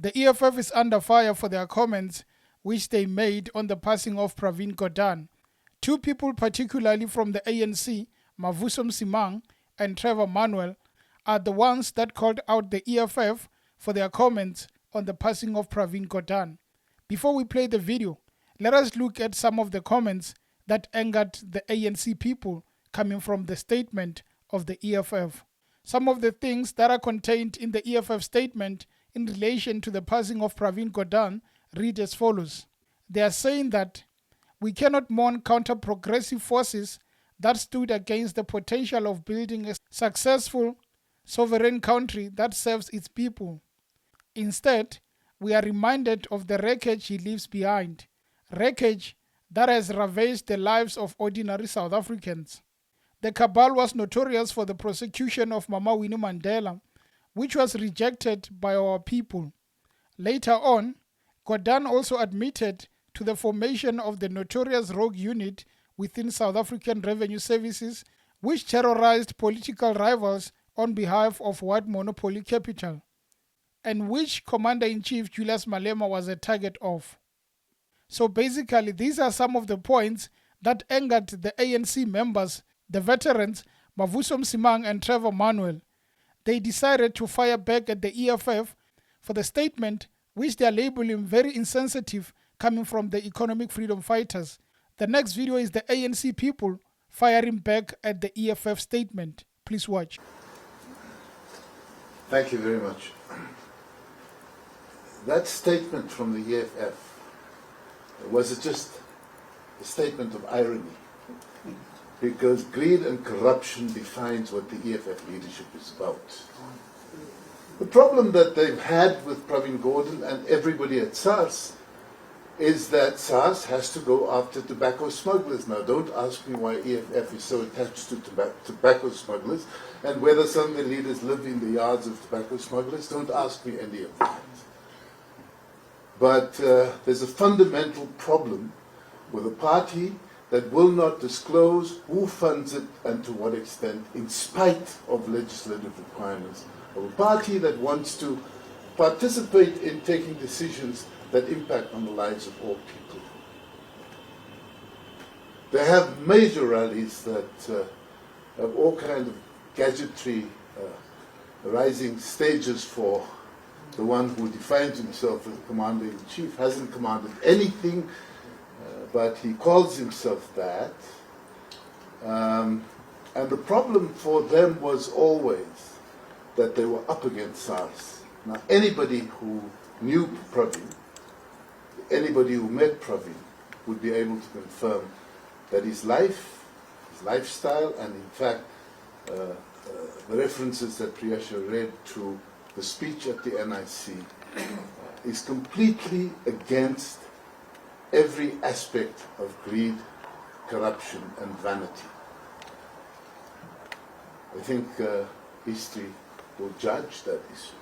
The EFF is under fire for their comments which they made on the passing of Pravin Gordhan. Two people, particularly from the ANC, Mavuso Msimang and Trevor Manuel, are the ones that called out the EFF for their comments on the passing of Pravin Gordhan. Before we play the video, let us look at some of the comments that angered the ANC people coming from the statement of the EFF. Some of the things that are contained in the EFF statement in relation to the passing of Pravin Gordhan read as follows. They are saying that we cannot mourn counter-progressive forces that stood against the potential of building a successful, sovereign country that serves its people. Instead, we are reminded of the wreckage he leaves behind, wreckage that has ravaged the lives of ordinary South Africans. The cabal was notorious for the prosecution of Mama Winnie Mandela, which was rejected by our people. Later on, Gordhan also admitted to the formation of the notorious rogue unit within South African Revenue Services, which terrorized political rivals on behalf of white monopoly capital, and which Commander-in-Chief Julius Malema was a target of. So basically, these are some of the points that angered the ANC members, the veterans, Mavuso Msimang and Trevor Manuel. They decided to fire back at the EFF for the statement which they are labeling very insensitive coming from the economic freedom fighters. The next video is the ANC people firing back at the EFF statement. Please watch. Thank you very much. That statement from the EFF, was it just a statement of irony? Because greed and corruption defines what the EFF leadership is about. The problem that they've had with Pravin Gordhan and everybody at SARS is that SARS has to go after tobacco smugglers. Now, don't ask me why EFF is so attached to tobacco smugglers and whether some of the leaders live in the yards of tobacco smugglers. Don't ask me any of that. But there's a fundamental problem with a party that will not disclose who funds it and to what extent, in spite of legislative requirements, of a party that wants to participate in taking decisions that impact on the lives of all people. They have major rallies that have all kinds of gadgetry, rising stages for the one who defines himself as commander-in-chief, hasn't commanded anything, but he calls himself that. And the problem for them was always that they were up against SARS. Now, anybody who knew Pravin, anybody who met Pravin, would be able to confirm that his life, his lifestyle, and in fact, the references that Priyasha read to the speech at the NIC is completely against every aspect of greed, corruption, and vanity. I think history will judge that issue.